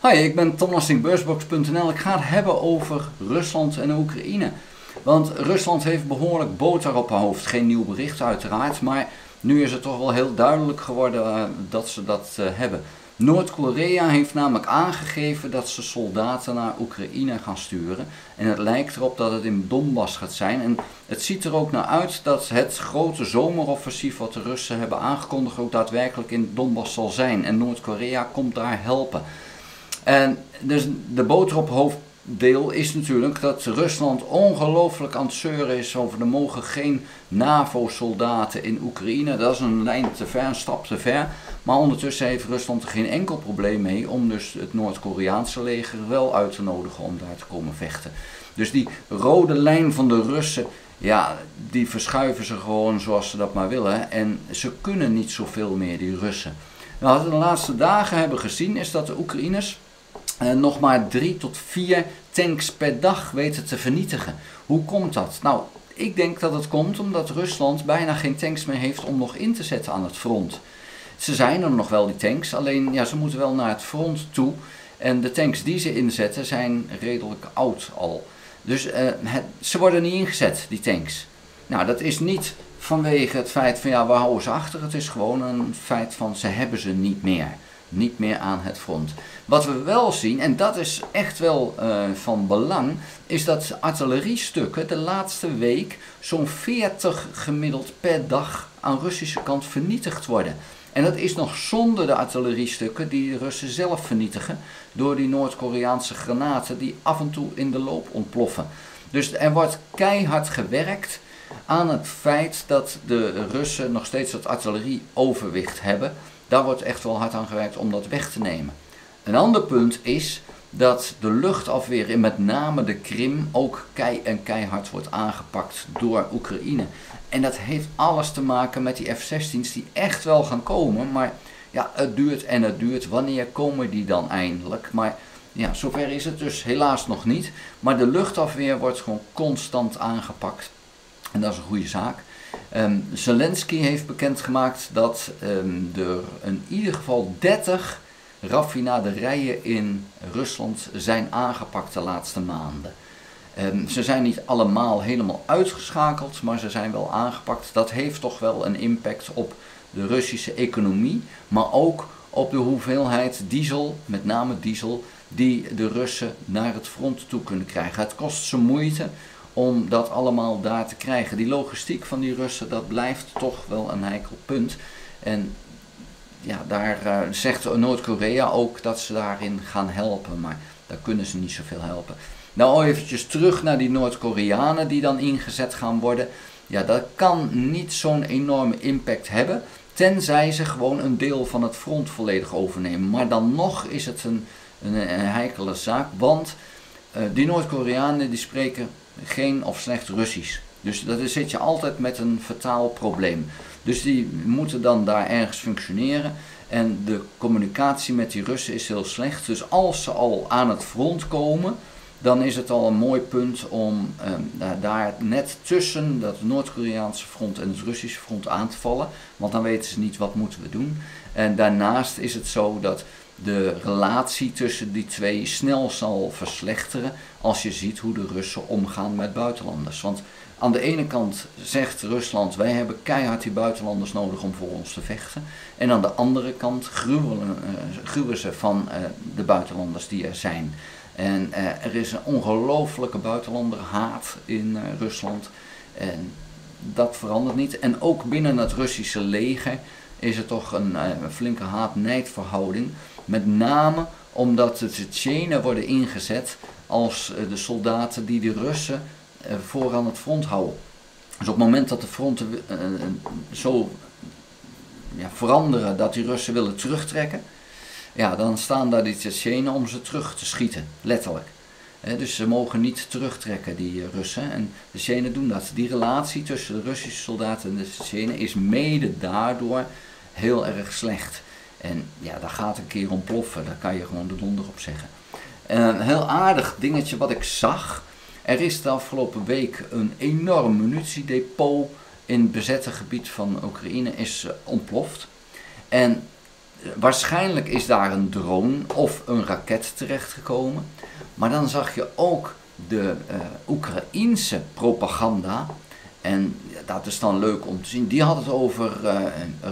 Hi, ik ben Tom Lasting, Beursbox.nl. Ik ga het hebben over Rusland en Oekraïne. Want Rusland heeft behoorlijk boter op haar hoofd. Geen nieuw bericht uiteraard, maar nu is het toch wel heel duidelijk geworden dat ze dat hebben. Noord-Korea heeft namelijk aangegeven dat ze soldaten naar Oekraïne gaan sturen. En het lijkt erop dat het in Donbass gaat zijn. En het ziet er ook naar uit dat het grote zomeroffensief wat de Russen hebben aangekondigd ook daadwerkelijk in Donbass zal zijn. En Noord-Korea komt daar helpen. En dus de boter op hoofddeel is natuurlijk dat Rusland ongelooflijk aan het zeuren is over er mogen geen NAVO-soldaten in Oekraïne. Dat is een lijn te ver, een stap te ver. Maar ondertussen heeft Rusland er geen enkel probleem mee om dus het Noord-Koreaanse leger wel uit te nodigen om daar te komen vechten. Dus die rode lijn van de Russen, ja, die verschuiven ze gewoon zoals ze dat maar willen. En ze kunnen niet zoveel meer, die Russen. Nou, wat we de laatste dagen hebben gezien is dat de Oekraïners nog maar 3 tot 4 tanks per dag weten te vernietigen. Hoe komt dat? Nou, ik denk dat het komt omdat Rusland bijna geen tanks meer heeft om nog in te zetten aan het front. Ze zijn er nog wel, die tanks, alleen ja, ze moeten wel naar het front toe. En de tanks die ze inzetten zijn redelijk oud al. Dus ze worden niet ingezet, die tanks. Nou, dat is niet vanwege het feit van ja, we houden ze achter. Het is gewoon een feit van ze hebben ze niet meer. Niet meer aan het front. Wat we wel zien, en dat is echt wel van belang, is dat artilleriestukken de laatste week zo'n 40 gemiddeld per dag aan Russische kant vernietigd worden. En dat is nog zonder de artilleriestukken die de Russen zelf vernietigen door die Noord-Koreaanse granaten die af en toe in de loop ontploffen. Dus er wordt keihard gewerkt aan het feit dat de Russen nog steeds het artillerieoverwicht hebben. Daar wordt echt wel hard aan gewerkt om dat weg te nemen. Een ander punt is dat de luchtafweer in met name de Krim ook keihard wordt aangepakt door Oekraïne. En dat heeft alles te maken met die F-16's die echt wel gaan komen. Maar ja, het duurt en het duurt. Wanneer komen die dan eindelijk? Maar ja, zover is het dus helaas nog niet. Maar de luchtafweer wordt gewoon constant aangepakt. En dat is een goede zaak. Zelensky heeft bekendgemaakt dat er in ieder geval 30 raffinaderijen in Rusland zijn aangepakt de laatste maanden. Ze zijn niet allemaal helemaal uitgeschakeld, maar ze zijn wel aangepakt. Dat heeft toch wel een impact op de Russische economie, maar ook op de hoeveelheid diesel, met name diesel, die de Russen naar het front toe kunnen krijgen. Het kost ze moeite om dat allemaal daar te krijgen. Die logistiek van die Russen, dat blijft toch wel een heikel punt. En ja, daar zegt Noord-Korea ook dat ze daarin gaan helpen, maar daar kunnen ze niet zoveel helpen. Nou, eventjes terug naar die Noord-Koreanen die dan ingezet gaan worden. Ja, dat kan niet zo'n enorme impact hebben, tenzij ze gewoon een deel van het front volledig overnemen. Maar dan nog is het een heikele zaak, want die Noord-Koreanen die spreken geen of slecht Russisch. Dus daar zit je altijd met een vertaalprobleem. Dus die moeten dan daar ergens functioneren. En de communicatie met die Russen is heel slecht. Dus als ze al aan het front komen, dan is het al een mooi punt om daar net tussen dat Noord-Koreaanse front en het Russische front aan te vallen. Want dan weten ze niet wat moeten we doen. En daarnaast is het zo dat de relatie tussen die twee snel zal verslechteren als je ziet hoe de Russen omgaan met buitenlanders. Want aan de ene kant zegt Rusland, wij hebben keihard die buitenlanders nodig om voor ons te vechten. En aan de andere kant gruwen ze van de buitenlanders die er zijn. En er is een ongelooflijke buitenlanderhaat in Rusland. En dat verandert niet. En ook binnen het Russische leger is er toch een flinke haat-nijdverhouding. Met name omdat de Tsjetsjenen worden ingezet als de soldaten die de Russen vooraan het front houden. Dus op het moment dat de fronten zo veranderen dat die Russen willen terugtrekken, ja, dan staan daar die Tsjetsjenen om ze terug te schieten, letterlijk. Dus ze mogen niet terugtrekken, die Russen. En de Tsjetsjenen doen dat. Die relatie tussen de Russische soldaten en de Tsjetsjenen is mede daardoor heel erg slecht. En ja, daar gaat een keer ontploffen, daar kan je gewoon de donder op zeggen. Een heel aardig dingetje wat ik zag. Er is de afgelopen week een enorm munitiedepot in het bezette gebied van Oekraïne is ontploft. En Waarschijnlijk is daar een drone of een raket terechtgekomen. Maar dan zag je ook de Oekraïense propaganda. En dat is dan leuk om te zien. Die had het over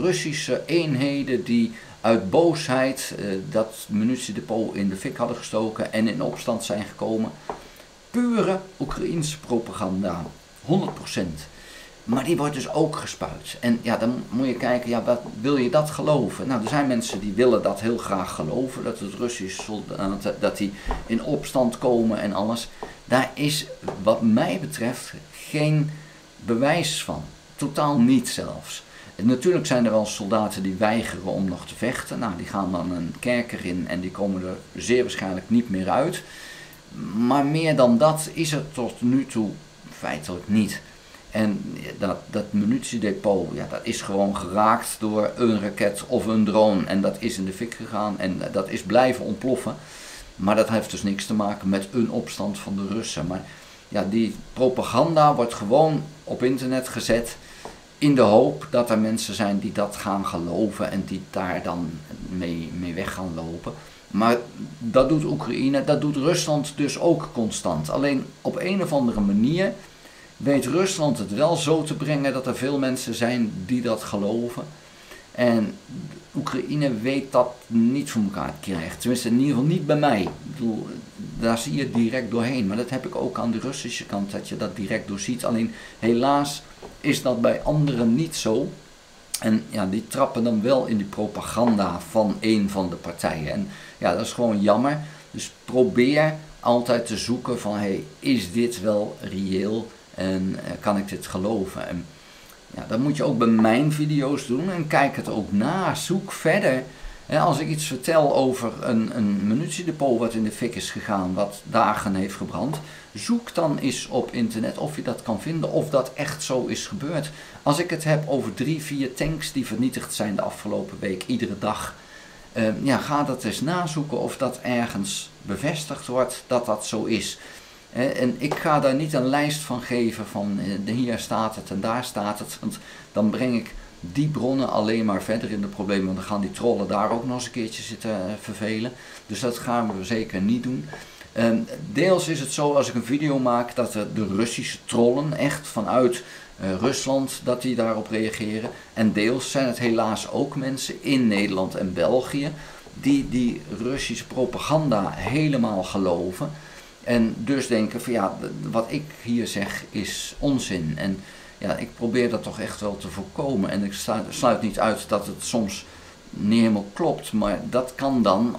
Russische eenheden die uit boosheid dat munitiedepot in de fik hadden gestoken en in opstand zijn gekomen. Pure Oekraïense propaganda. 100%. Maar die wordt dus ook gespuit. En ja, dan moet je kijken, ja, wat wil je dat geloven? Nou, er zijn mensen die willen dat heel graag geloven, dat het Russische soldaten, dat die in opstand komen en alles. Daar is, wat mij betreft, geen bewijs van. Totaal niet zelfs. En natuurlijk zijn er wel soldaten die weigeren om nog te vechten. Nou, die gaan dan een kerker in en die komen er zeer waarschijnlijk niet meer uit. Maar meer dan dat is er tot nu toe feitelijk niet. En dat munitiedepot, ja, dat is gewoon geraakt door een raket of een drone. En dat is in de fik gegaan en dat is blijven ontploffen. Maar dat heeft dus niks te maken met een opstand van de Russen. Maar ja, die propaganda wordt gewoon op internet gezet in de hoop dat er mensen zijn die dat gaan geloven en die daar dan mee weg gaan lopen. Maar dat doet Oekraïne, dat doet Rusland dus ook constant. Alleen op een of andere manier weet Rusland het wel zo te brengen dat er veel mensen zijn die dat geloven. En Oekraïne weet dat niet voor elkaar te krijgen. Tenminste, in ieder geval niet bij mij. Ik bedoel, daar zie je het direct doorheen. Maar dat heb ik ook aan de Russische kant, dat je dat direct doorziet. Alleen helaas is dat bij anderen niet zo. En ja, die trappen dan wel in die propaganda van een van de partijen. En ja, dat is gewoon jammer. Dus probeer altijd te zoeken van, hey, is dit wel reëel en kan ik dit geloven? En ja, dat moet je ook bij mijn video's doen en kijk het ook na. Zoek verder. Als ik iets vertel over een munitiedepot wat in de fik is gegaan, wat dagen heeft gebrand, zoek dan eens op internet of je dat kan vinden of dat echt zo is gebeurd. Als ik het heb over 3, 4 tanks die vernietigd zijn de afgelopen week, iedere dag, ja, ga dat eens nazoeken of dat ergens bevestigd wordt dat dat zo is. En ik ga daar niet een lijst van geven van hier staat het en daar staat het, want dan breng ik die bronnen alleen maar verder in de problemen, want dan gaan die trollen daar ook nog eens een keertje zitten vervelen. Dus dat gaan we zeker niet doen. Deels is het zo als ik een video maak dat de Russische trollen echt vanuit Rusland dat die daarop reageren. En deels zijn het helaas ook mensen in Nederland en België die Russische propaganda helemaal geloven. En dus denken van ja, wat ik hier zeg is onzin. En ja, ik probeer dat toch echt wel te voorkomen. En ik sluit niet uit dat het soms niet helemaal klopt. Maar dat kan dan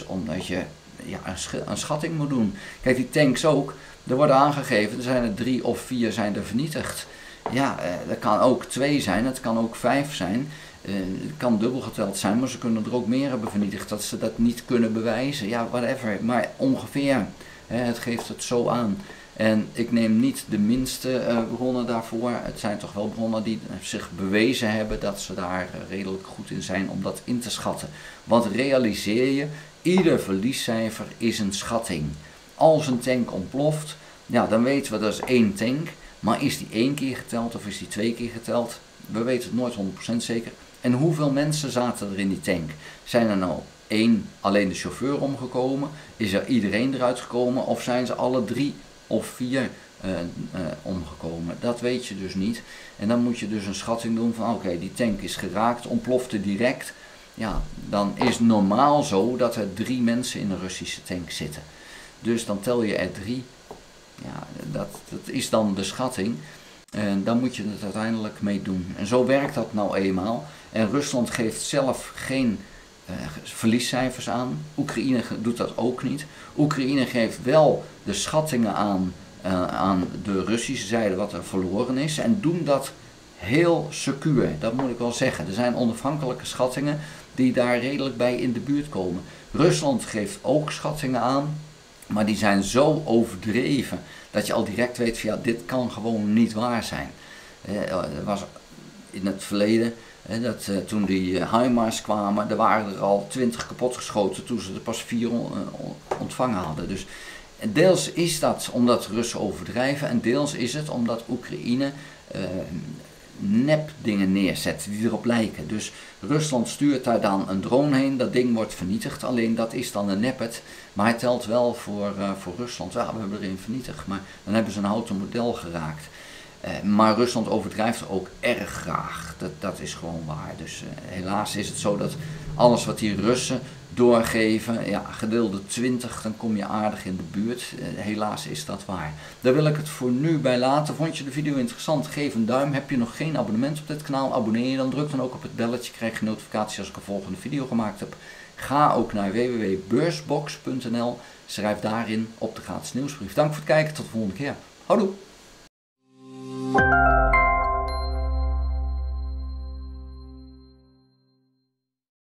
omdat je ja, een schatting moet doen. Kijk, die tanks ook. Er worden aangegeven, er zijn er 3 of 4 zijn er vernietigd. Ja, dat kan ook 2 zijn, het kan ook 5 zijn. Het kan dubbel geteld zijn, maar ze kunnen er ook meer hebben vernietigd. Dat ze dat niet kunnen bewijzen. Ja, whatever. Maar ongeveer. Het geeft het zo aan. En ik neem niet de minste bronnen daarvoor. Het zijn toch wel bronnen die zich bewezen hebben dat ze daar redelijk goed in zijn om dat in te schatten. Want realiseer je, ieder verliescijfer is een schatting. Als een tank ontploft, ja, dan weten we dat is 1 tank. Maar is die 1 keer geteld of is die 2 keer geteld? We weten het nooit 100% zeker. En hoeveel mensen zaten er in die tank? Zijn er nou alleen de chauffeur omgekomen? Is er iedereen eruit gekomen? Of zijn ze alle 3 of 4 omgekomen? Dat weet je dus niet. En dan moet je dus een schatting doen van oké, die tank is geraakt, ontplofte direct. Ja, dan is normaal zo dat er 3 mensen in een Russische tank zitten. Dus dan tel je er 3. Ja, dat is dan de schatting. En dan moet je het uiteindelijk mee doen. En zo werkt dat nou eenmaal. En Rusland geeft zelf geen verliescijfers aan. Oekraïne doet dat ook niet. Oekraïne geeft wel de schattingen aan de Russische zijde wat er verloren is. En doen dat heel secuur. Dat moet ik wel zeggen. Er zijn onafhankelijke schattingen die daar redelijk bij in de buurt komen. Rusland geeft ook schattingen aan. Maar die zijn zo overdreven dat je al direct weet van ja, dit kan gewoon niet waar zijn. Er was in het verleden, toen die HIMARS kwamen, er waren er al 20 kapotgeschoten toen ze er pas 4 ontvangen hadden. Dus deels is dat omdat Russen overdrijven en deels is het omdat Oekraïne nep dingen neerzet die erop lijken. Dus Rusland stuurt daar dan een drone heen, dat ding wordt vernietigd, alleen dat is dan een nepet, maar hij telt wel voor Rusland. Ja, we hebben er een vernietigd, maar dan hebben ze een houten model geraakt. Maar Rusland overdrijft ook erg graag, dat is gewoon waar. Dus helaas is het zo dat alles wat die Russen doorgeven, ja, gedeelde 20, dan kom je aardig in de buurt. Helaas is dat waar. Daar wil ik het voor nu bij laten. Vond je de video interessant? Geef een duim. Heb je nog geen abonnement op dit kanaal? Abonneer je dan. Druk dan ook op het belletje. Krijg je notificaties als ik een volgende video gemaakt heb. Ga ook naar www.beursbox.nl. Schrijf daarin op de gratis nieuwsbrief. Dank voor het kijken. Tot de volgende keer. Houdoe!